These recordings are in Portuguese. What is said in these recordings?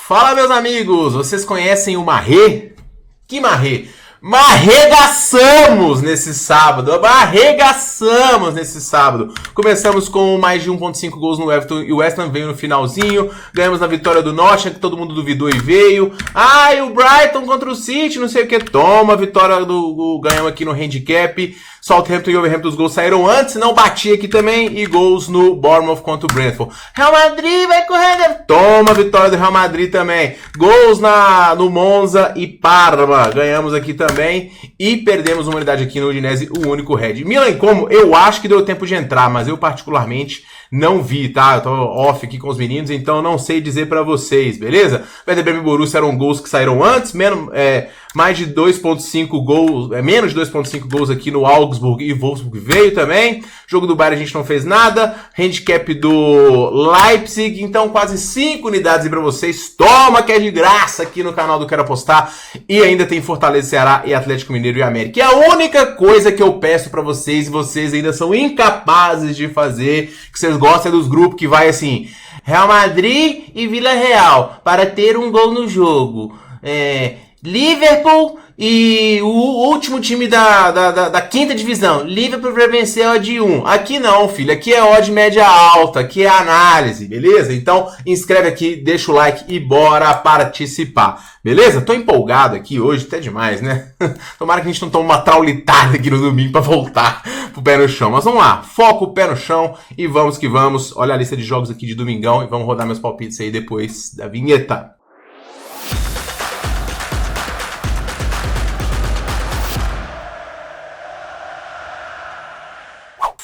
Fala, meus amigos! Vocês conhecem o Marrê? Que Marrê? Arregaçamos nesse sábado! Começamos com mais de 1.5 gols no Everton e o West Ham veio no finalzinho. Ganhamos na vitória do Nottingham, que todo mundo duvidou e veio. E o Brighton contra o City, não sei o que. Toma, vitória ganhamos aqui no handicap. Southampton e Wolverhampton, os gols saíram antes, não bati aqui também. E gols no Bournemouth contra o Brentford. Real Madrid vai correndo. Toma, vitória do Real Madrid também. Gols no Monza e Parma. Ganhamos aqui também. E perdemos uma unidade aqui no Udinese, o único red. Milan Como, eu acho que deu tempo de entrar, mas eu particularmente não vi, tá? Eu tô off aqui com os meninos, então não sei dizer pra vocês, beleza? Werder Bremen e Borussia eram gols que saíram antes, mais de 2.5 gols, menos de 2.5 gols aqui no Augsburg e Wolfsburg veio também. Jogo do Bayern a gente não fez nada. Handicap do Leipzig, então quase 5 unidades aí pra vocês. Toma que é de graça aqui no canal do Quero Apostar. E ainda tem Fortaleza, Ceará e Atlético Mineiro e América. E a única coisa que eu peço pra vocês, e vocês ainda são incapazes de fazer, que vocês gostam dos grupos que vai assim: Real Madrid e Vila Real para ter um gol no jogo. Liverpool e o último time da quinta divisão. Liverpool para vencer a odd 1. Aqui não, filho. Aqui é odd média alta. Aqui é análise, beleza? Então, inscreve aqui, deixa o like e bora participar. Beleza? Tô empolgado aqui hoje, até demais, né? Tomara que a gente não tome uma traulitada aqui no domingo pra voltar pro pé no chão. Mas vamos lá, foco o pé no chão e vamos que vamos. Olha a lista de jogos aqui de domingão e vamos rodar meus palpites aí depois da vinheta.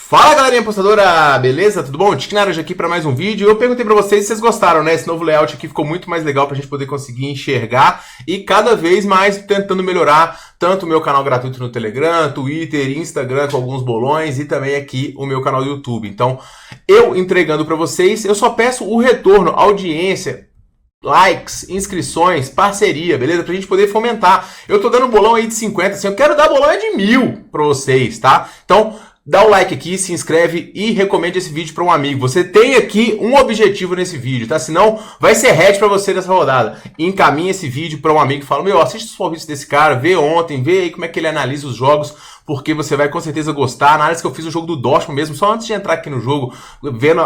Fala, galerinha apostadora, beleza? Tudo bom? Tiquinara hoje aqui para mais um vídeo. Eu perguntei para vocês se vocês gostaram, né? Esse novo layout aqui ficou muito mais legal pra gente poder conseguir enxergar e cada vez mais tentando melhorar tanto o meu canal gratuito no Telegram, Twitter, Instagram com alguns bolões e também aqui o meu canal do YouTube. Então, eu entregando para vocês, eu só peço o retorno, audiência, likes, inscrições, parceria, beleza? Pra gente poder fomentar. Eu tô dando bolão aí de 50, assim, eu quero dar bolão de 1000 pra vocês, tá? Então, dá o like aqui, se inscreve e recomende esse vídeo para um amigo. Você tem aqui um objetivo nesse vídeo, tá? Senão vai ser head para você nessa rodada. Encaminha esse vídeo para um amigo e fala: assiste os palpites desse cara, vê ontem, vê aí como é que ele analisa os jogos, porque você vai com certeza gostar. A análise que eu fiz no jogo do Dortmund mesmo, só antes de entrar aqui no jogo, vendo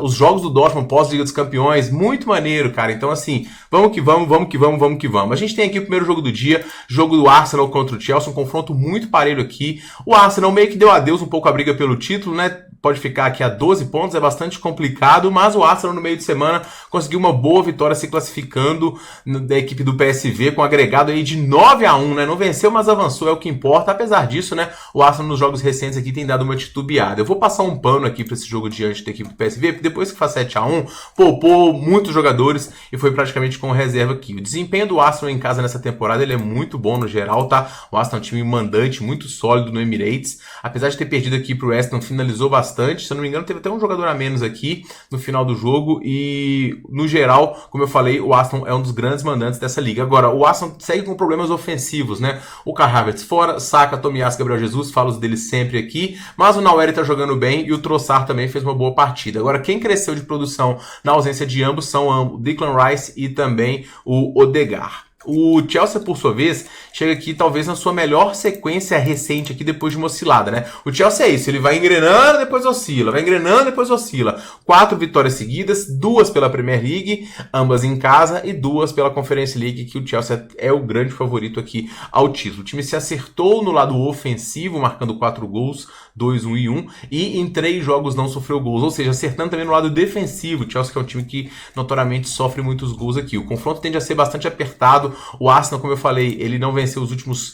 os jogos do Dortmund pós-Liga dos Campeões, muito maneiro, cara. Então assim, vamos que vamos. A gente tem aqui o primeiro jogo do dia, jogo do Arsenal contra o Chelsea, um confronto muito parelho aqui. O Arsenal meio que deu adeus um pouco a briga pelo título, né? Pode ficar aqui a 12 pontos, é bastante complicado, mas o Arsenal no meio de semana conseguiu uma boa vitória se classificando da equipe do PSV com agregado aí de 9-1, né? Não venceu, mas avançou, é o que importa. Apesar disso, né, o Arsenal nos jogos recentes aqui tem dado uma titubeada. Eu vou passar um pano aqui para esse jogo diante da equipe do PSV, porque depois que faz 7-1, poupou muitos jogadores e foi praticamente com reserva aqui. O desempenho do Arsenal em casa nessa temporada, ele é muito bom no geral, tá? O Arsenal é um time mandante, muito sólido no Emirates. Apesar de ter perdido aqui pro West Ham, finalizou bastante. Se eu não me engano, teve até um jogador a menos aqui no final do jogo e, no geral, como eu falei, o Arsenal é um dos grandes mandantes dessa liga. Agora, o Arsenal segue com problemas ofensivos, né? O Kai Havertz fora, Saka, Tomiyasu, Gabriel Jesus, falo dele sempre aqui, mas o Naueri tá jogando bem e o Trossard também fez uma boa partida. Agora, quem cresceu de produção na ausência de ambos são o Declan Rice e também o Odegaard. O Chelsea, por sua vez, chega aqui talvez na sua melhor sequência recente aqui depois de uma oscilada, né? O Chelsea é isso, ele vai engrenando, depois oscila, vai engrenando, depois oscila. 4 vitórias seguidas, 2 pela Premier League, ambas em casa, e 2 pela Conference League, que o Chelsea é o grande favorito aqui ao título. O time se acertou no lado ofensivo, marcando 4 gols, 2, 1 e 1, e em 3 jogos não sofreu gols, ou seja, acertando também no lado defensivo. O Chelsea que é um time que notoriamente sofre muitos gols aqui. O confronto tende a ser bastante apertado. O Arsenal, como eu falei, ele não venceu os últimos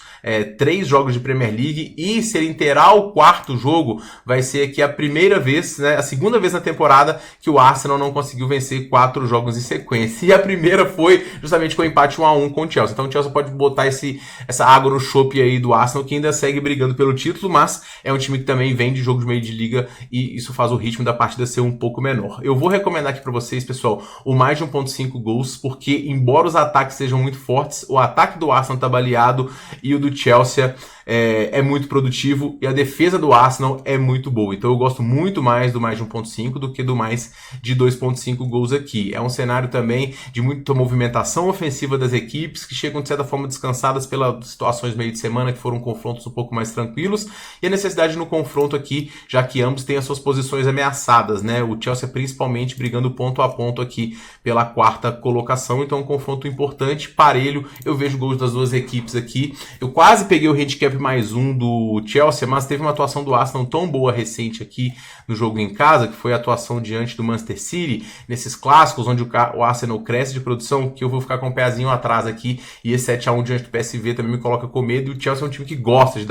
3 jogos de Premier League, e se ele inteirar o 4º jogo, vai ser aqui a primeira vez, né, a segunda vez na temporada que o Arsenal não conseguiu vencer 4 jogos em sequência. E a primeira foi justamente com o empate 1-1 com o Chelsea. Então o Chelsea pode botar essa água no chope aí do Arsenal, que ainda segue brigando pelo título, mas é um time que também vem de jogo de meio de liga e isso faz o ritmo da partida ser um pouco menor. Eu vou recomendar aqui para vocês, pessoal, o mais de 1.5 gols, porque embora os ataques sejam muito fortes, o ataque do Arsenal tá baleado e o do Chelsea é muito produtivo e a defesa do Arsenal é muito boa. Então eu gosto muito mais do mais de 1.5 do que do mais de 2.5 gols aqui. É um cenário também de muita movimentação ofensiva das equipes que chegam de certa forma descansadas pelas situações meio de semana que foram confrontos um pouco mais tranquilos e a necessidade no confronto aqui, já que ambos têm as suas posições ameaçadas, né? O Chelsea principalmente brigando ponto a ponto aqui pela quarta colocação, então um confronto importante, parelho. Eu vejo gols das duas equipes aqui. Eu quase peguei o handicap mais um do Chelsea, mas teve uma atuação do Arsenal tão boa recente aqui no jogo em casa, que foi a atuação diante do Manchester City, nesses clássicos onde o Arsenal cresce de produção, que eu vou ficar com o pezinho atrás aqui, e esse 7-1 diante do PSV também me coloca com medo, e o Chelsea é um time que gosta de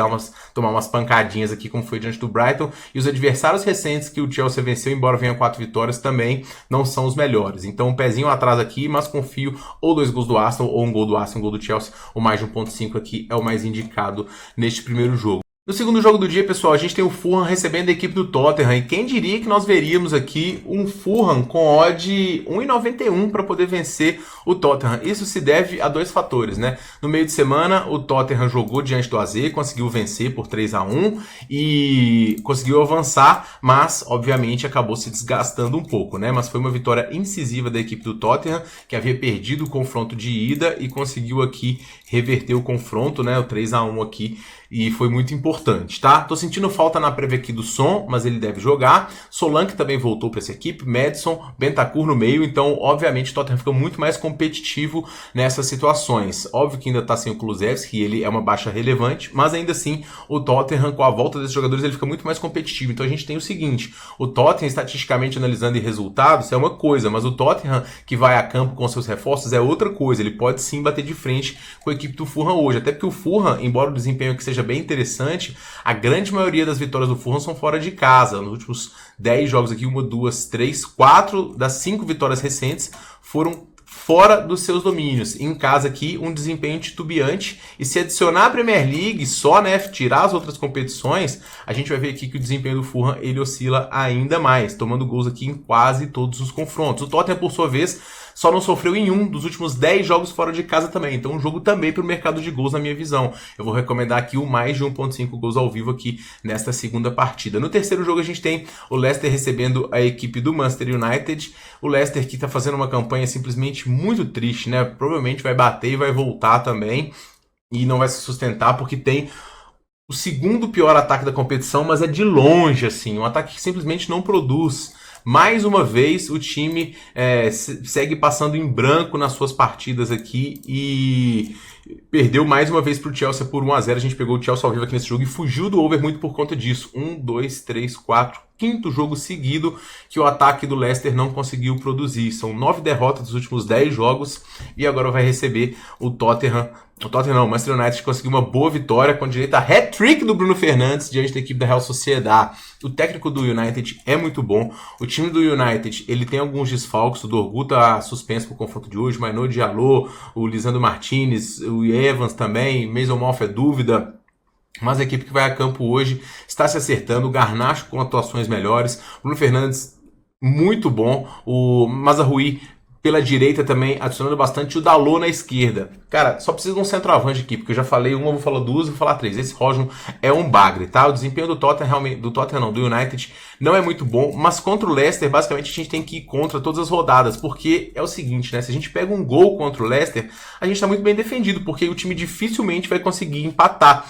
tomar umas pancadinhas aqui, como foi diante do Brighton, e os adversários recentes que o Chelsea venceu, embora venha 4 vitórias, também não são os melhores. Então um pezinho atrás aqui, mas confio ou 2 gols do Arsenal, ou um gol do Arsenal, um gol do Chelsea, ou mais de 1.5 aqui é o mais indicado neste primeiro jogo. No segundo jogo do dia, pessoal, a gente tem o Fulham recebendo a equipe do Tottenham. E quem diria que nós veríamos aqui um Fulham com odd 1,91 para poder vencer o Tottenham. Isso se deve a 2 fatores, né? No meio de semana, o Tottenham jogou diante do AZ, conseguiu vencer por 3-1 e conseguiu avançar, mas, obviamente, acabou se desgastando um pouco, né? Mas foi uma vitória incisiva da equipe do Tottenham, que havia perdido o confronto de ida e conseguiu aqui reverter o confronto, né? O 3-1 aqui. E foi muito importante, tá? Tô sentindo falta na prévia aqui do Son, mas ele deve jogar. Solanke também voltou para essa equipe. Madison, Bentancur no meio. Então, obviamente, o Tottenham fica muito mais competitivo nessas situações. Óbvio que ainda tá sem o Kulusevski, ele é uma baixa relevante, mas ainda assim, o Tottenham, com a volta desses jogadores, ele fica muito mais competitivo. Então, a gente tem o seguinte, o Tottenham, estatisticamente analisando em resultados, é uma coisa, mas o Tottenham, que vai a campo com seus reforços, é outra coisa. Ele pode sim bater de frente com a equipe do Fulham hoje. Até porque o Fulham, embora o desempenho que seja bem interessante, a grande maioria das vitórias do Fulham são fora de casa. Nos últimos 10 jogos aqui, 1, 2, 3, 4 das 5 vitórias recentes foram fora dos seus domínios. Em casa aqui, um desempenho titubeante. E se adicionar a Premier League só, né, tirar as outras competições, a gente vai ver aqui que o desempenho do Fulham, ele oscila ainda mais, tomando gols aqui em quase todos os confrontos. O Tottenham, por sua vez, só não sofreu em um dos últimos 10 jogos fora de casa também. Então, um jogo também para o mercado de gols, na minha visão. Eu vou recomendar aqui o mais de 1.5 gols ao vivo aqui nesta segunda partida. No terceiro jogo, a gente tem o Leicester recebendo a equipe do Manchester United. O Leicester que está fazendo uma campanha simplesmente muito triste, né? Provavelmente vai bater e vai voltar também. E não vai se sustentar porque tem o segundo pior ataque da competição, mas é de longe, assim. Um ataque que simplesmente não produz. Mais uma vez, o time segue passando em branco nas suas partidas aqui e perdeu mais uma vez para o Chelsea por 1-0. A gente pegou o Chelsea ao vivo aqui nesse jogo e fugiu do over muito por conta disso. 1, 2, 3, 4, quinto jogo seguido que o ataque do Leicester não conseguiu produzir. São 9 derrotas dos últimos 10 jogos e agora vai receber o Tottenham. O Manchester United conseguiu uma boa vitória com direito a hat-trick do Bruno Fernandes diante da equipe da Real Sociedad. O técnico do United é muito bom. O time do United, ele tem alguns desfalques. O Dorgu tá suspenso pro confronto de hoje. Maino Diallo, o Lisandro Martinez, o Evans também. Mason Mount é dúvida. Mas a equipe que vai a campo hoje está se acertando. O Garnacho com atuações melhores. Bruno Fernandes, muito bom. O Mazraoui pela direita também, adicionando bastante o Dalot na esquerda. Cara, só precisa de um centroavante aqui, porque eu já falei uma, vou falar duas, vou falar três. Esse Rodgson é um bagre, tá? O desempenho do Tottenham, realmente, do United, não é muito bom, mas contra o Leicester, basicamente, a gente tem que ir contra todas as rodadas, porque é o seguinte, né? Se a gente pega um gol contra o Leicester, a gente tá muito bem defendido, porque o time dificilmente vai conseguir empatar.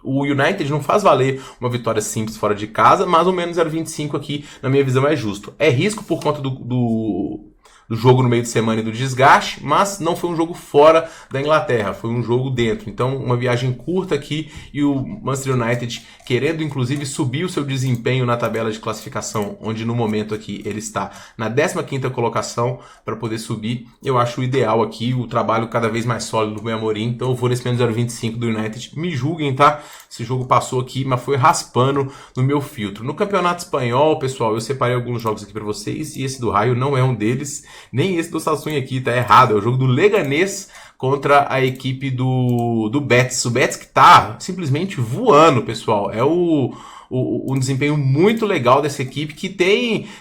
O United não faz valer uma vitória simples fora de casa, mais ou menos 0,25 aqui, na minha visão, é justo. É risco por conta do jogo no meio de semana e do desgaste, mas não foi um jogo fora da Inglaterra, foi um jogo dentro. Então, uma viagem curta aqui e o Manchester United querendo, inclusive, subir o seu desempenho na tabela de classificação, onde no momento aqui ele está na 15ª colocação para poder subir. Eu acho o ideal aqui, o trabalho cada vez mais sólido do Rui Amorim, então eu vou nesse menos 0,25 do United. Me julguem, tá? Esse jogo passou aqui, mas foi raspando no meu filtro. No Campeonato Espanhol, pessoal, eu separei alguns jogos aqui para vocês e esse do Raio não é um deles. Nem esse do Sassuolo aqui, tá errado. É o jogo do Leganés contra a equipe do Betis. O Betis que tá simplesmente voando, pessoal. É um desempenho muito legal dessa equipe que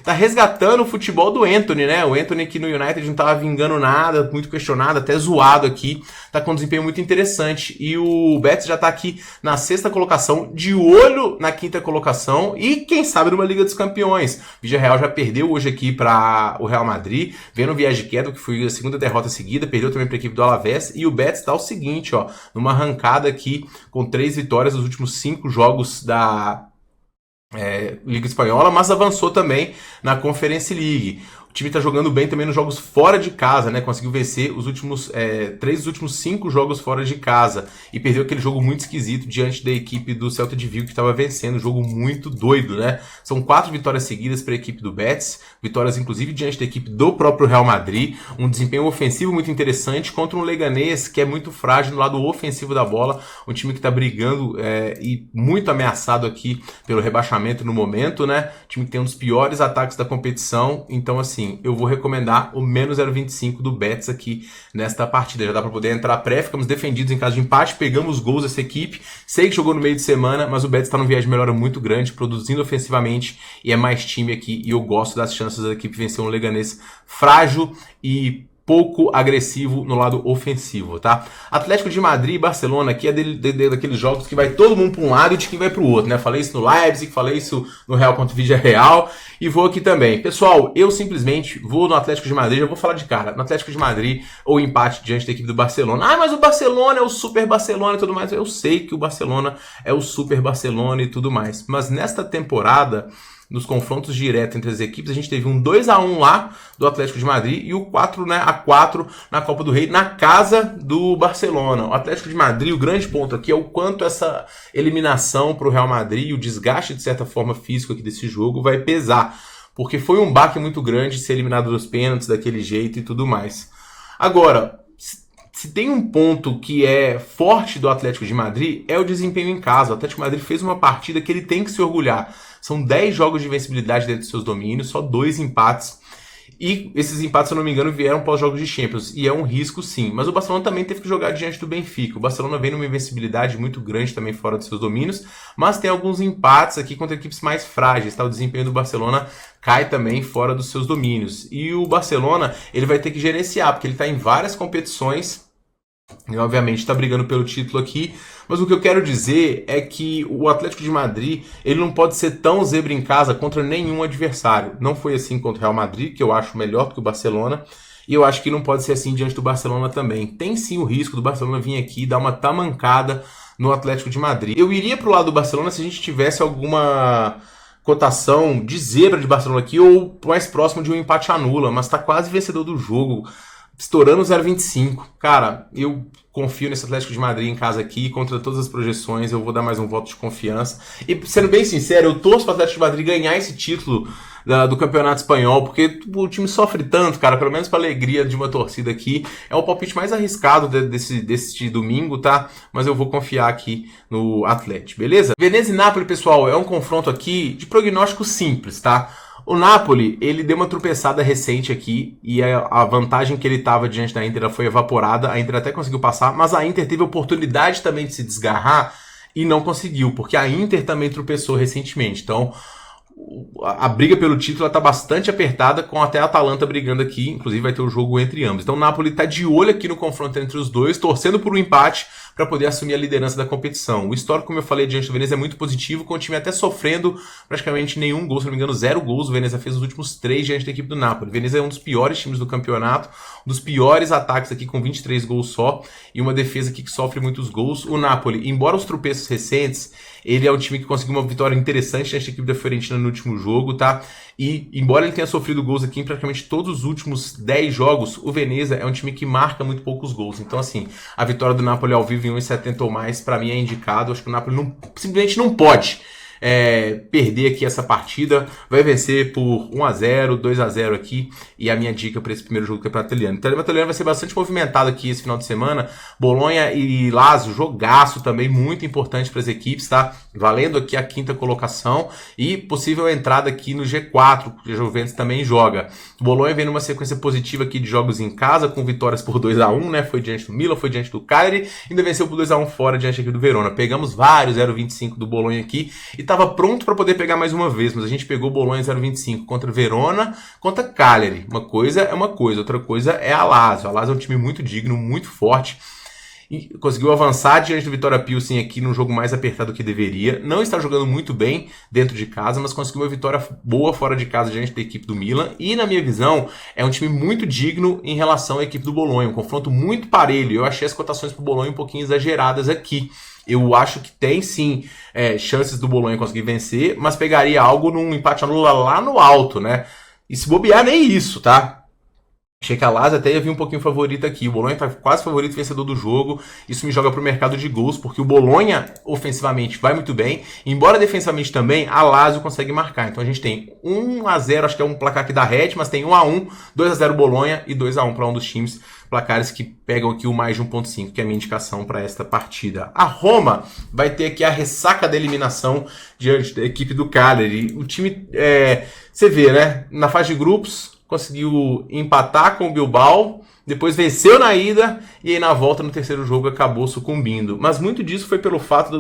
tá resgatando o futebol do Antony, né? O Antony aqui no United não tava vingando nada, muito questionado, até zoado aqui. Tá com um desempenho muito interessante. E o Betis já tá aqui na 6ª colocação, de olho na 5ª colocação e quem sabe numa Liga dos Campeões. O Villarreal já perdeu hoje aqui para o Real Madrid, vendo viagem de queda, que foi a 2ª derrota seguida, perdeu também para a equipe do Alavés. E o Betis tá o seguinte, ó, numa arrancada aqui com 3 vitórias nos últimos 5 jogos da Liga Espanhola, mas avançou também na Conference League. O time está jogando bem também nos jogos fora de casa, né? Conseguiu vencer os últimos 3 dos últimos 5 jogos fora de casa e perdeu aquele jogo muito esquisito diante da equipe do Celta de Vigo que estava vencendo, um jogo muito doido, né? São 4 vitórias seguidas para a equipe do Betis, vitórias inclusive diante da equipe do próprio Real Madrid, um desempenho ofensivo muito interessante contra um Leganés que é muito frágil no lado ofensivo da bola, um time que está brigando e muito ameaçado aqui pelo rebaixamento no momento, né? Um time que tem um dos piores ataques da competição, então assim, eu vou recomendar o menos 0,25 do Betis aqui nesta partida. Já dá para poder entrar pré, ficamos defendidos em caso de empate, pegamos gols dessa equipe. Sei que jogou no meio de semana, mas o Betis está num viagem de melhora muito grande, produzindo ofensivamente e é mais time aqui. E eu gosto das chances da equipe vencer um Leganés frágil e pouco agressivo no lado ofensivo, tá? Atlético de Madrid e Barcelona aqui é daqueles jogos que vai todo mundo para um lado e de quem vai para o outro, né? Falei isso no Leipzig, falei isso no Real contra o Villarreal e vou aqui também. Pessoal, eu simplesmente vou no Atlético de Madrid, já vou falar de cara, no Atlético de Madrid ou empate diante da equipe do Barcelona. Ah, mas o Barcelona é o super Barcelona e tudo mais. Eu sei que o Barcelona é o super Barcelona e tudo mais, mas nesta temporada, nos confrontos diretos entre as equipes, a gente teve um 2-1 lá do Atlético de Madrid e o 4-4 na Copa do Rei, na casa do Barcelona. O Atlético de Madrid, o grande ponto aqui é o quanto essa eliminação para o Real Madrid e o desgaste, de certa forma, físico aqui desse jogo vai pesar, porque foi um baque muito grande ser eliminado dos pênaltis daquele jeito e tudo mais. Agora, se tem um ponto que é forte do Atlético de Madrid, é o desempenho em casa. O Atlético de Madrid fez uma partida que ele tem que se orgulhar. São 10 jogos de invencibilidade dentro de seus domínios, só 2 empates. E esses empates, se eu não me engano, vieram pós-jogos de Champions. E é um risco, sim. Mas o Barcelona também teve que jogar diante do Benfica. O Barcelona vem numa invencibilidade muito grande também fora dos seus domínios. Mas tem alguns empates aqui contra equipes mais frágeis. Tá? O desempenho do Barcelona cai também fora dos seus domínios. E o Barcelona ele vai ter que gerenciar, porque ele está em várias competições. E obviamente está brigando pelo título aqui, mas o que eu quero dizer é que o Atlético de Madrid ele não pode ser tão zebra em casa contra nenhum adversário. Não foi assim contra o Real Madrid, que eu acho melhor do que o Barcelona, e eu acho que não pode ser assim diante do Barcelona também. Tem sim o risco do Barcelona vir aqui e dar uma tamancada no Atlético de Madrid. Eu iria para o lado do Barcelona se a gente tivesse alguma cotação de zebra de Barcelona aqui ou mais próximo de um empate anula, mas está quase vencedor do jogo, estourando 0,25. Cara, eu confio nesse Atlético de Madrid em casa aqui, contra todas as projeções, eu vou dar mais um voto de confiança. E, sendo bem sincero, eu torço para o Atlético de Madrid ganhar esse título do Campeonato Espanhol, porque o time sofre tanto, cara, pelo menos para alegria de uma torcida aqui. É o palpite mais arriscado desse domingo, tá? Mas eu vou confiar aqui no Atlético, beleza? Veneza e Napoli, pessoal, é um confronto aqui de prognóstico simples, tá? O Napoli, ele deu uma tropeçada recente aqui e a vantagem que ele estava diante da Inter foi evaporada. A Inter até conseguiu passar, mas a Inter teve a oportunidade também de se desgarrar e não conseguiu, porque a Inter também tropeçou recentemente. Então, a briga pelo título está bastante apertada, com até a Atalanta brigando aqui. Inclusive vai ter o jogo entre ambos. Então o Napoli está de olho aqui no confronto entre os dois, torcendo por um empate para poder assumir a liderança da competição. O histórico, como eu falei, diante do Veneza é muito positivo, com o time até sofrendo praticamente nenhum gol, se não me engano 0 gols. O Veneza fez os últimos 3 diante da equipe do Napoli. O Veneza é um dos piores times do campeonato, um dos piores ataques aqui com 23 gols só e uma defesa aqui que sofre muitos gols. O Napoli, embora os tropeços recentes, ele é um time que conseguiu uma vitória interessante diante da equipe da Fiorentina no último jogo, tá? E embora ele tenha sofrido gols aqui em praticamente todos os últimos 10 jogos, o Veneza é um time que marca muito poucos gols. Então, assim, a vitória do Napoli ao vivo em 1,70 ou mais, pra mim é indicado. Acho que o Napoli simplesmente não pode perder aqui essa partida, vai vencer por 1-0, 2-0 aqui, e a minha dica para esse primeiro jogo do Campeonato Italiano. O Campeonato Italiano vai ser bastante movimentado aqui esse final de semana. Bolonha e Lazio, jogaço também, muito importante para as equipes, tá? Valendo aqui a quinta colocação e possível entrada aqui no G4, que a Juventus também joga. O Bolonha vem numa sequência positiva aqui de jogos em casa, com vitórias por 2-1, né? Foi diante do Milan, foi diante do Cagliari, ainda venceu por 2-1 fora diante aqui do Verona. Pegamos vários 0,25 do Bolonha aqui e estava pronto para poder pegar mais uma vez, mas a gente pegou o Bolonha 0,25 contra Verona, contra Cagliari. Uma coisa é uma coisa, outra coisa é a Lazio. A Lazio é um time muito digno, muito forte. E conseguiu avançar diante do Vitória Pilsen aqui num jogo mais apertado do que deveria. Não está jogando muito bem dentro de casa, mas conseguiu uma vitória boa fora de casa diante da equipe do Milan. E, na minha visão, é um time muito digno em relação à equipe do Bolonha. Um confronto muito parelho. Eu achei as cotações para o Bolonha um pouquinho exageradas aqui. Eu acho que tem, sim, chances do Bolonha conseguir vencer, mas pegaria algo num empate anula lá no alto, né? E se bobear, nem isso, tá? Achei que a Lazio até ia vir um pouquinho favorita aqui. O Bolonha está quase favorito vencedor do jogo. Isso me joga para o mercado de gols, porque o Bolonha ofensivamente vai muito bem. Embora defensivamente também, a Lazio consegue marcar. Então a gente tem 1-0, acho que é um placar aqui da Red, mas tem 1-1, 2-0 Bolonha e 2-1 para um dos times. Placares que pegam aqui o mais de 1.5, que é a minha indicação para esta partida. A Roma vai ter aqui a ressaca da eliminação diante da equipe do Cagliari. O time, você vê, né? Na fase de grupos, conseguiu empatar com o Bilbao, depois venceu na ida e aí na volta no terceiro jogo acabou sucumbindo. Mas muito disso foi pelo fato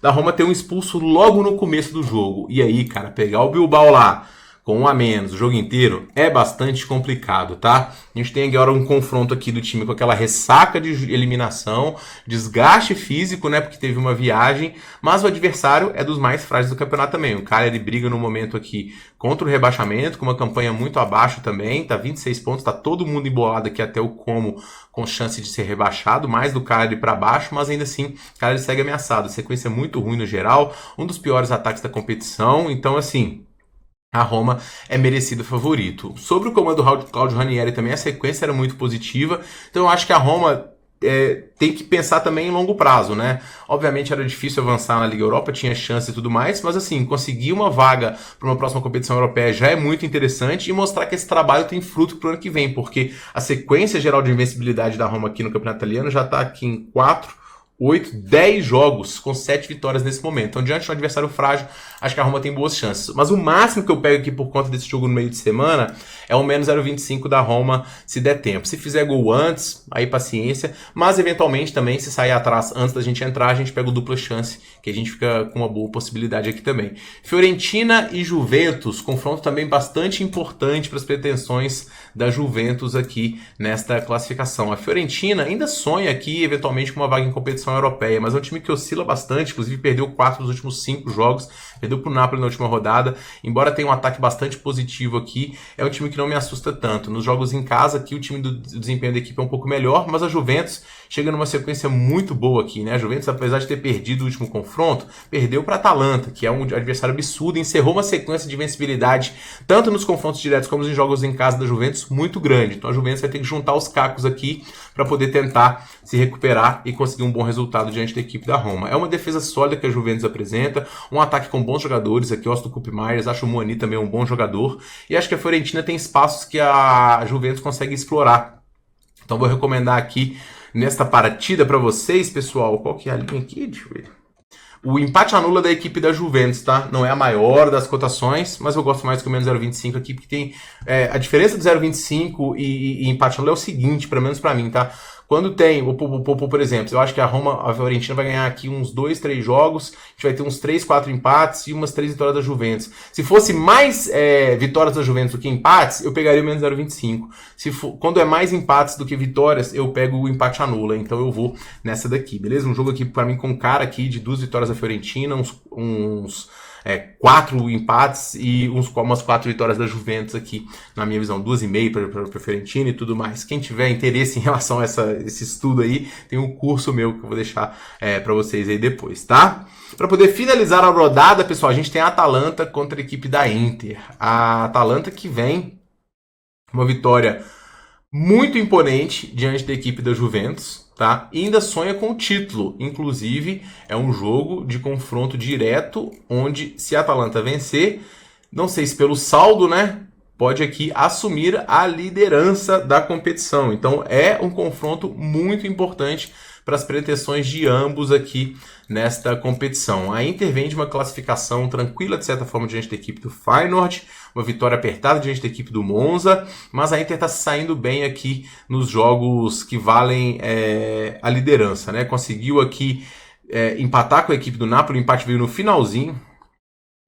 da Roma ter um expulso logo no começo do jogo. E aí, cara, pegar o Bilbao lá com 1 a menos o jogo inteiro é bastante complicado, tá? A gente tem agora um confronto aqui do time com aquela ressaca de eliminação, desgaste físico, né, porque teve uma viagem, mas o adversário é dos mais frágeis do campeonato também. O Cagliari briga no momento aqui contra o rebaixamento, com uma campanha muito abaixo também, tá 26 pontos, tá todo mundo embolado aqui até o Como, com chance de ser rebaixado, mais do Cagliari para baixo, mas ainda assim, o Cagliari segue ameaçado. Sequência muito ruim no geral, um dos piores ataques da competição, então assim, a Roma é merecido favorito. Sobre o comando do Claudio Ranieri também, a sequência era muito positiva. Então eu acho que a Roma tem que pensar também em longo prazo, né? Obviamente era difícil avançar na Liga Europa, tinha chance e tudo mais, mas assim, conseguir uma vaga para uma próxima competição europeia já é muito interessante e mostrar que esse trabalho tem fruto para o ano que vem, porque a sequência geral de invencibilidade da Roma aqui no Campeonato Italiano já está aqui em 10 jogos com 7 vitórias nesse momento. Então, diante de um adversário frágil, acho que a Roma tem boas chances. Mas o máximo que eu pego aqui por conta desse jogo no meio de semana é o menos 0,25 da Roma, se der tempo. Se fizer gol antes, aí paciência. Mas, eventualmente, também, se sair atrás antes da gente entrar, a gente pega o dupla chance, que a gente fica com uma boa possibilidade aqui também. Fiorentina e Juventus, confronto também bastante importante para as pretensões da Juventus aqui nesta classificação. A Fiorentina ainda sonha aqui, eventualmente, com uma vaga em competição europeia, mas é um time que oscila bastante, inclusive perdeu 4 dos últimos 5 jogos, perdeu para o Napoli na última rodada, embora tenha um ataque bastante positivo aqui, é um time que não me assusta tanto. Nos jogos em casa aqui o time do desempenho da equipe é um pouco melhor, mas a Juventus chega numa sequência muito boa aqui, né? A Juventus, apesar de ter perdido o último confronto, perdeu para a Atalanta, que é um adversário absurdo, e encerrou uma sequência de vencibilidade, tanto nos confrontos diretos como nos jogos em casa da Juventus, muito grande. Então a Juventus vai ter que juntar os cacos aqui para poder tentar se recuperar e conseguir um bom resultado diante da equipe da Roma. É uma defesa sólida que a Juventus apresenta, um ataque com bons jogadores, aqui eu gosto do Koop Meiners, acho o Moani também um bom jogador, e acho que a Fiorentina tem espaços que a Juventus consegue explorar. Então vou recomendar aqui nesta partida para vocês, pessoal, qual que é a linha aqui? Deixa eu ver. O empate anula da equipe da Juventus, tá? Não é a maior das cotações, mas eu gosto mais que o menos 0,25 aqui, porque tem a diferença do 0,25 e empate anula é o seguinte, pelo menos para mim, tá? Quando tem, por exemplo, eu acho que a Fiorentina vai ganhar aqui uns 2, 3 jogos, a gente vai ter uns 3, 4 empates e umas 3 vitórias da Juventus. Se fosse mais vitórias da Juventus do que empates, eu pegaria o menos 0,25. Quando é mais empates do que vitórias, eu pego o empate anula, então eu vou nessa daqui, beleza? Um jogo aqui para mim com cara aqui de 2 vitórias da Fiorentina, uns 4 empates e umas 4 vitórias da Juventus aqui, na minha visão, 2,5 para a Fiorentina e tudo mais. Quem tiver interesse em relação a esse estudo aí, tem um curso meu que eu vou deixar para vocês aí depois, tá? Para poder finalizar a rodada, pessoal, a gente tem a Atalanta contra a equipe da Inter. A Atalanta que vem uma vitória muito imponente diante da equipe da Juventus, tá? E ainda sonha com o título. Inclusive, é um jogo de confronto direto, onde se a Atalanta vencer, não sei se pelo saldo, né? Pode aqui assumir a liderança da competição. Então é um confronto muito importante para as pretensões de ambos aqui nesta competição. A Inter vem de uma classificação tranquila, de certa forma, diante da equipe do Feyenoord, uma vitória apertada diante da equipe do Monza, mas a Inter está saindo bem aqui nos jogos que valem a liderança, né? Conseguiu aqui empatar com a equipe do Napoli, o empate veio no finalzinho.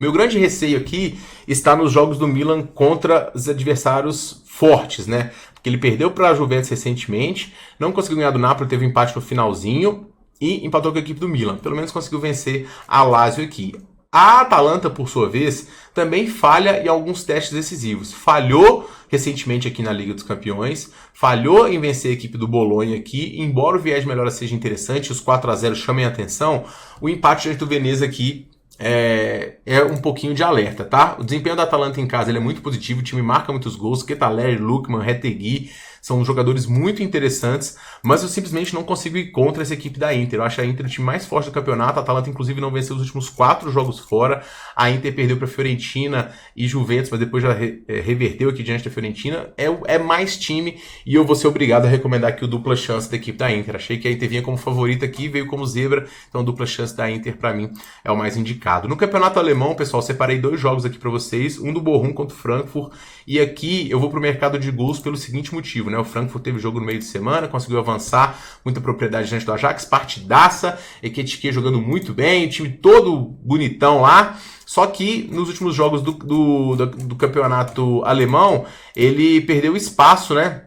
Meu grande receio aqui está nos jogos do Milan contra os adversários fortes, né? Porque ele perdeu para a Juventus recentemente, não conseguiu ganhar do Napoli, teve um empate no finalzinho e empatou com a equipe do Milan. Pelo menos conseguiu vencer a Lazio aqui. A Atalanta, por sua vez, também falha em alguns testes decisivos. Falhou recentemente aqui na Liga dos Campeões, falhou em vencer a equipe do Bolonha aqui, embora o viés de melhora seja interessante, os 4-0 chamem a atenção, o empate diante do Veneza aqui é um pouquinho de alerta, tá? O desempenho da Atalanta em casa ele é muito positivo, o time marca muitos gols, Ketalere, Lukman, Retegui, são jogadores muito interessantes, mas eu simplesmente não consigo ir contra essa equipe da Inter. Eu acho a Inter o time mais forte do campeonato, a Atalanta inclusive não venceu os últimos 4 jogos fora, a Inter perdeu para Fiorentina e Juventus, mas depois já reverteu aqui diante da Fiorentina, é mais time e eu vou ser obrigado a recomendar aqui o dupla chance da equipe da Inter. Achei que a Inter vinha como favorita aqui, veio como zebra, então dupla chance da Inter para mim é o mais indicado. No campeonato alemão, pessoal, separei 2 jogos aqui para vocês, um do Bochum contra o Frankfurt, e aqui eu vou pro mercado de gols pelo seguinte motivo, né? O Frankfurt teve jogo no meio de semana, conseguiu avançar, muita propriedade diante do Ajax, partidaça, Ekitike jogando muito bem, o time todo bonitão lá. Só que nos últimos jogos do campeonato alemão, ele perdeu espaço, né?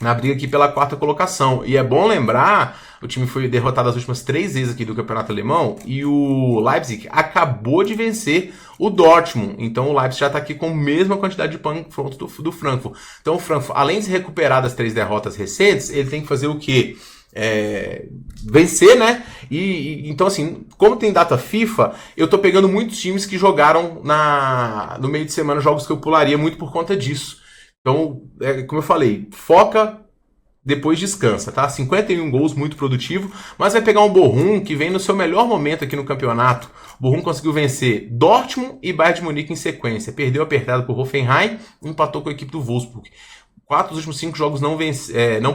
Na briga aqui pela 4ª colocação. E é bom lembrar, o time foi derrotado as últimas 3 vezes aqui do campeonato alemão e o Leipzig acabou de vencer o Dortmund. Então o Leipzig já está aqui com a mesma quantidade de confronto do Frankfurt. Então o Frankfurt, além de se recuperar das 3 derrotas recentes, ele tem que fazer o quê? Vencer, né? Então, assim, como tem data FIFA, eu tô pegando muitos times que jogaram no meio de semana jogos que eu pularia muito por conta disso. Então, como eu falei, foca, depois descansa, tá? 51 gols, muito produtivo, mas vai pegar um Bochum que vem no seu melhor momento aqui no campeonato. O Bochum conseguiu vencer Dortmund e Bayern de Munique em sequência. Perdeu apertado por Hoffenheim e empatou com a equipe do Wolfsburg. 4 dos últimos 5 jogos não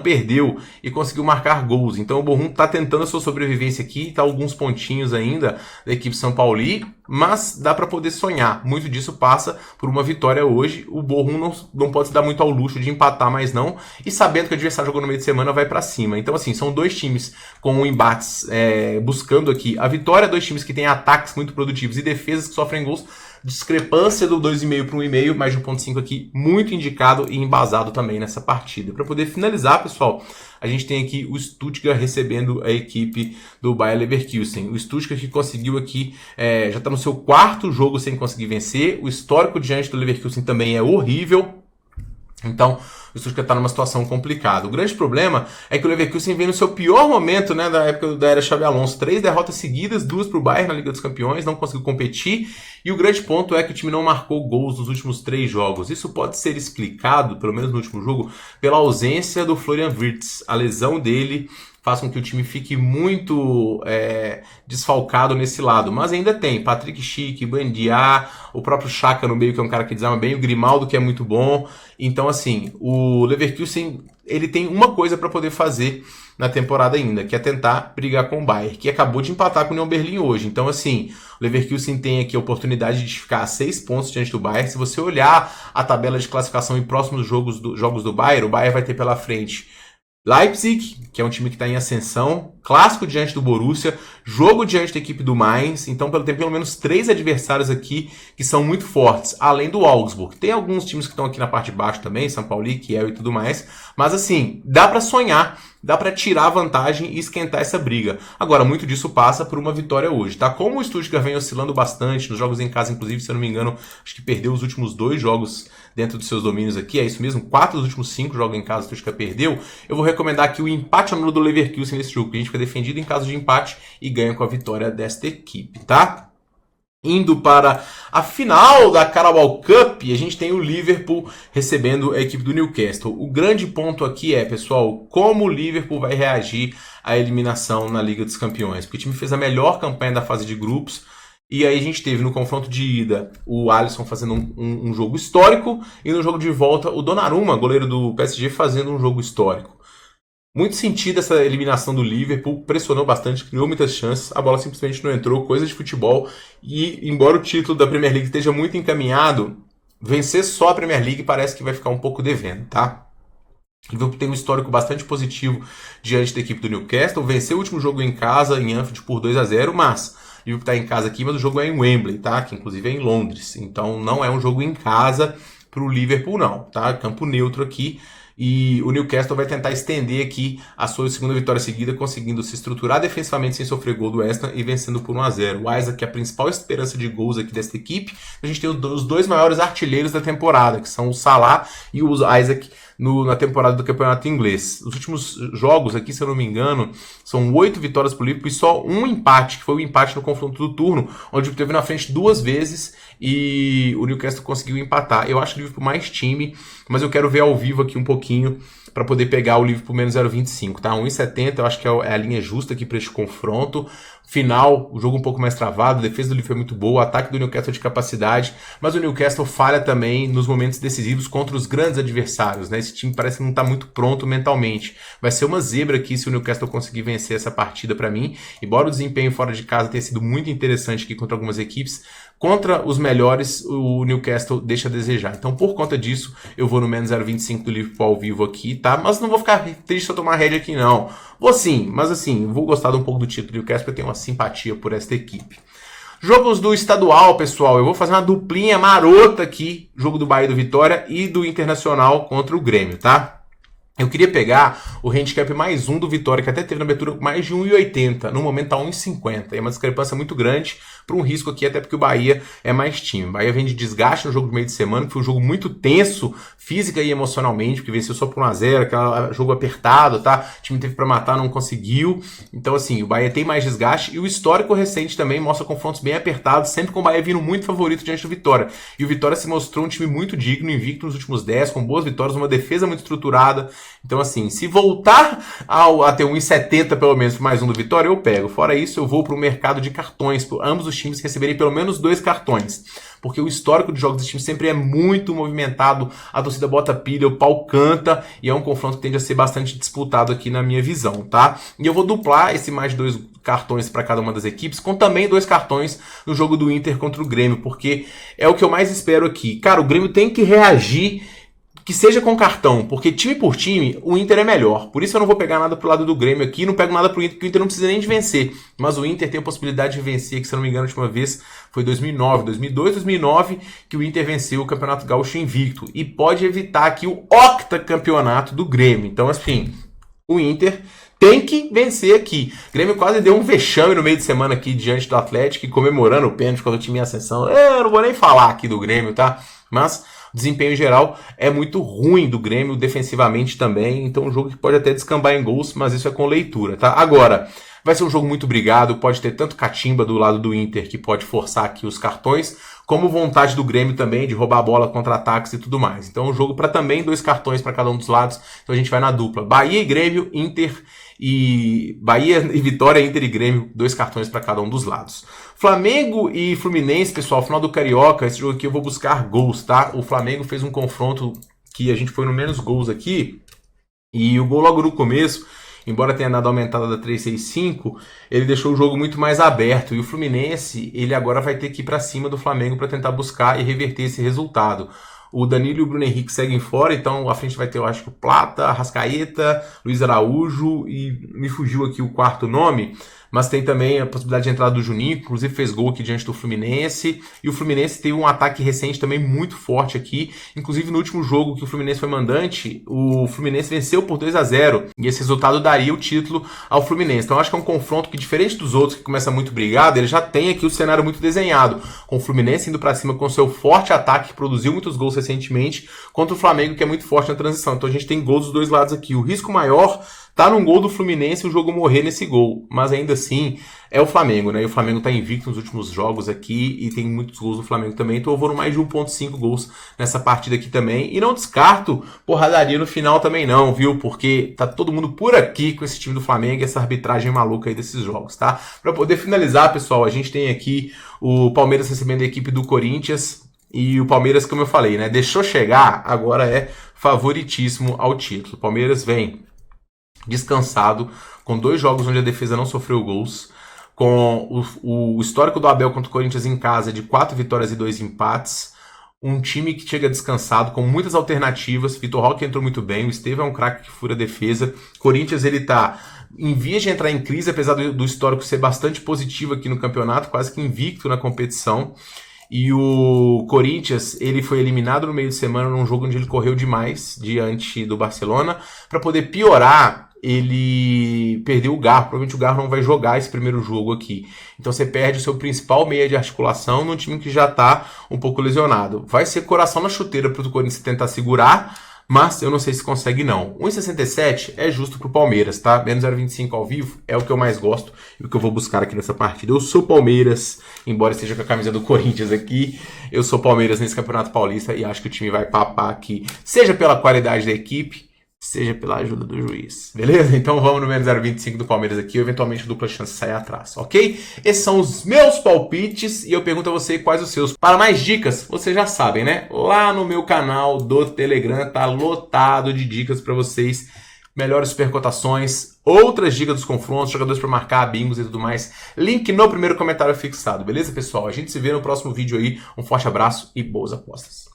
perdeu e conseguiu marcar gols. Então o Bochum está tentando a sua sobrevivência aqui, está alguns pontinhos ainda da equipe São Paulo, mas dá para poder sonhar. Muito disso passa por uma vitória hoje. O Bochum não pode se dar muito ao luxo de empatar mais não, e sabendo que o adversário jogou no meio de semana vai para cima. Então assim, são 2 times com embates buscando aqui a vitória, 2 times que têm ataques muito produtivos e defesas que sofrem gols. Discrepância do 2,5 para 1,5, mais de 1,5 aqui, muito indicado e embasado também nessa partida. Para poder finalizar, pessoal, a gente tem aqui o Stuttgart recebendo a equipe do Bayer Leverkusen. O Stuttgart que conseguiu aqui, já está no seu 4º jogo sem conseguir vencer. O histórico diante do Leverkusen também é horrível. Então, o Stuttgart está numa situação complicada. O grande problema é que o Leverkusen vem no seu pior momento, né, da época da era Xabi Alonso. 3 derrotas seguidas, 2 para o Bayern na Liga dos Campeões, não conseguiu competir. E o grande ponto é que o time não marcou gols nos últimos 3 jogos. Isso pode ser explicado, pelo menos no último jogo, pela ausência do Florian Wirtz. A lesão dele faz com que o time fique muito desfalcado nesse lado. Mas ainda tem Patrick Schick, Buendia, o próprio Xhaka no meio, que é um cara que desarma bem, o Grimaldo, que é muito bom. Então, assim, o Leverkusen ele tem uma coisa para poder fazer na temporada ainda, que é tentar brigar com o Bayern, que acabou de empatar com o Union Berlin hoje. Então, assim, o Leverkusen tem aqui a oportunidade de ficar a 6 pontos diante do Bayern. Se você olhar a tabela de classificação em próximos jogos do Bayern, o Bayern vai ter pela frente Leipzig, que é um time que está em ascensão, clássico diante do Borussia, jogo diante da equipe do Mainz, então tem pelo menos 3 adversários aqui que são muito fortes, além do Augsburg. Tem alguns times que estão aqui na parte de baixo também, São Paulo, Kiel e tudo mais, mas assim, dá para sonhar, dá para tirar a vantagem e esquentar essa briga. Agora, muito disso passa por uma vitória hoje, tá? Como o Stuttgart vem oscilando bastante, nos jogos em casa, inclusive, se eu não me engano, acho que perdeu os últimos 2 jogos dentro dos seus domínios aqui, é isso mesmo, 4 dos últimos 5 jogos em casa o Stuttgart perdeu, eu vou recomendar aqui o empate no do Leverkusen nesse jogo, que a gente fica defendido em caso de empate e ganha com a vitória desta equipe, tá? Indo para a final da Carabao Cup, a gente tem o Liverpool recebendo a equipe do Newcastle. O grande ponto aqui é, pessoal, como o Liverpool vai reagir à eliminação na Liga dos Campeões. Porque o time fez a melhor campanha da fase de grupos, e aí a gente teve no confronto de ida o Alisson fazendo um jogo histórico, e no jogo de volta o Donnarumma, goleiro do PSG, fazendo um jogo histórico. Muito sentido essa eliminação do Liverpool, pressionou bastante, criou muitas chances, a bola simplesmente não entrou, coisa de futebol. E embora o título da Premier League esteja muito encaminhado, vencer só a Premier League parece que vai ficar um pouco devendo, tá? O Liverpool tem um histórico bastante positivo diante da equipe do Newcastle, venceu o último jogo em casa, em Anfield, por 2-0, mas o Liverpool está em casa aqui, mas o jogo é em Wembley, tá? Que inclusive é em Londres, então não é um jogo em casa para o Liverpool não, tá? Campo neutro aqui. E o Newcastle vai tentar estender aqui a sua segunda vitória seguida, conseguindo se estruturar defensivamente sem sofrer gol do West Ham e vencendo por 1-0. O Isaac é a principal esperança de gols aqui dessa equipe. A gente tem os dois maiores artilheiros da temporada, que são o Salah e o Isaac na temporada do campeonato inglês. Os últimos jogos aqui, se eu não me engano, são 8 vitórias para o Liverpool e só um empate, que foi o empate no confronto do turno, onde o teve na frente 2 vezes e o Newcastle conseguiu empatar. Eu acho o Liverpool mais time, mas eu quero ver ao vivo aqui um pouquinho para poder pegar o Liverpool menos 0,25, tá? 1,70 eu acho que é a linha justa aqui para este confronto. Final, o jogo um pouco mais travado, a defesa do Liverpool é muito boa, o ataque do Newcastle de capacidade, mas o Newcastle falha também nos momentos decisivos contra os grandes adversários, né? Esse time parece que não está muito pronto mentalmente. Vai ser uma zebra aqui se o Newcastle conseguir vencer essa partida para mim, embora o desempenho fora de casa tenha sido muito interessante aqui contra algumas equipes, contra os melhores o Newcastle deixa a desejar. Então por conta disso eu vou no menos 0,25 do Liverpool ao vivo aqui, tá? Mas não vou ficar triste se eu tomar head aqui não. Vou sim, mas assim, vou gostar um pouco do título do Newcastle porque eu tenho uma simpatia por esta equipe. Jogos do estadual, pessoal, eu vou fazer uma duplinha marota aqui, jogo do Bahia do Vitória e do Internacional contra o Grêmio, tá? Eu queria pegar o handicap mais 1 do Vitória, que até teve na abertura mais de 1,80, no momento tá 1,50. É uma discrepância muito grande para um risco aqui, até porque o Bahia é mais time. O Bahia vem de desgaste no jogo do meio de semana, que foi um jogo muito tenso, física e emocionalmente, porque venceu só por 1-0, aquele jogo apertado, tá? O time teve para matar, não conseguiu. Então, assim, o Bahia tem mais desgaste e o histórico recente também mostra confrontos bem apertados, sempre com o Bahia vindo muito favorito diante do Vitória. E o Vitória se mostrou um time muito digno, invicto nos últimos 10, com boas vitórias, uma defesa muito estruturada. Então, assim, se voltar a ter 1,70 pelo menos por mais um do Vitória, eu pego. Fora isso, eu vou para o mercado de cartões, para ambos os times receberem pelo menos 2 cartões. Porque o histórico de jogos dos times sempre é muito movimentado, a torcida bota pilha, o pau canta, e é um confronto que tende a ser bastante disputado aqui na minha visão, tá? E eu vou duplar esse mais 2 cartões para cada uma das equipes, com também 2 cartões no jogo do Inter contra o Grêmio, porque é o que eu mais espero aqui. Cara, o Grêmio tem que reagir, que seja com cartão, porque time por time, o Inter é melhor. Por isso eu não vou pegar nada pro lado do Grêmio aqui, não pego nada pro Inter, porque o Inter não precisa nem de vencer. Mas o Inter tem a possibilidade de vencer, que se eu não me engano a última vez foi 2002, 2009, que o Inter venceu o Campeonato Gaúcho invicto. E pode evitar aqui o octacampeonato do Grêmio. Então, assim, o Inter tem que vencer aqui. O Grêmio quase deu um vexame no meio de semana aqui diante do Atlético, e comemorando o pênalti quando o time em ascensão. Eu não vou nem falar aqui do Grêmio, tá? Mas o desempenho geral é muito ruim do Grêmio, defensivamente também. Então um jogo que pode até descambar em gols, mas isso é com leitura, tá? Agora, vai ser um jogo muito brigado, pode ter tanto catimba do lado do Inter, que pode forçar aqui os cartões, como vontade do Grêmio também de roubar a bola, contra-ataques e tudo mais. Então um jogo para também 2 cartões para cada um dos lados. Então a gente vai na dupla Bahia e Grêmio, Inter e Bahia e Vitória, Inter e Grêmio, 2 cartões para cada um dos lados. Flamengo e Fluminense, pessoal, final do Carioca, esse jogo aqui eu vou buscar gols, tá? O Flamengo fez um confronto que a gente foi no menos gols aqui, e o gol logo no começo, embora tenha dado aumentada da 365, ele deixou o jogo muito mais aberto, e o Fluminense, ele agora vai ter que ir para cima do Flamengo para tentar buscar e reverter esse resultado. O Danilo e o Bruno Henrique seguem fora, então à frente vai ter, eu acho que o Plata, Arrascaeta, Luiz Araújo e me fugiu aqui o quarto nome, mas tem também a possibilidade de entrada do Juninho, que inclusive fez gol aqui diante do Fluminense, e o Fluminense teve um ataque recente também muito forte aqui, inclusive no último jogo que o Fluminense foi mandante, o Fluminense venceu por 2-0, e esse resultado daria o título ao Fluminense. Então eu acho que é um confronto que, diferente dos outros que começa muito brigado, ele já tem aqui o cenário muito desenhado, com o Fluminense indo para cima com seu forte ataque, que produziu muitos gols recentemente, contra o Flamengo, que é muito forte na transição. Então a gente tem gols dos dois lados aqui. O risco maior tá num gol do Fluminense o jogo morrer nesse gol. Mas ainda assim, é o Flamengo, né? E o Flamengo tá invicto nos últimos jogos aqui e tem muitos gols do Flamengo também. Então eu vou no mais de 1,5 gols nessa partida aqui também. E não descarto porradaria no final também não, viu? Porque tá todo mundo por aqui com esse time do Flamengo e essa arbitragem maluca aí desses jogos, tá? Pra poder finalizar, pessoal, a gente tem aqui o Palmeiras recebendo a equipe do Corinthians. E o Palmeiras, como eu falei, né? Deixou chegar, agora é favoritíssimo ao título. O Palmeiras vem descansado, com 2 jogos onde a defesa não sofreu gols, com o histórico do Abel contra o Corinthians em casa de 4 vitórias e 2 empates, um time que chega descansado, com muitas alternativas. Vitor Roque entrou muito bem, o Estevão é um craque que fura a defesa. Corinthians, ele tá em vias de entrar em crise, apesar do histórico ser bastante positivo aqui no campeonato, quase que invicto na competição. E o Corinthians, ele foi eliminado no meio de semana num jogo onde ele correu demais diante do Barcelona. Para poder piorar, ele perdeu o Garro. Provavelmente o Garro não vai jogar esse primeiro jogo aqui. Então você perde o seu principal meia de articulação num time que já está um pouco lesionado. Vai ser coração na chuteira para o Corinthians tentar segurar, mas eu não sei se consegue não. 1,67 é justo pro Palmeiras, tá? Menos 0,25 ao vivo é o que eu mais gosto e o que eu vou buscar aqui nessa partida. Eu sou Palmeiras, embora esteja com a camisa do Corinthians aqui. Eu sou Palmeiras nesse Campeonato Paulista e acho que o time vai papar aqui, seja pela qualidade da equipe, seja pela ajuda do juiz, beleza? Então vamos no menos 0,25 do Palmeiras aqui, ou eventualmente dupla chance sair atrás, ok? Esses são os meus palpites e eu pergunto a você quais os seus. Para mais dicas, vocês já sabem, né? Lá no meu canal do Telegram tá lotado de dicas para vocês, melhores supercotações, outras dicas dos confrontos, jogadores para marcar, bingos e tudo mais. Link no primeiro comentário fixado, beleza, pessoal? A gente se vê no próximo vídeo aí. Um forte abraço e boas apostas.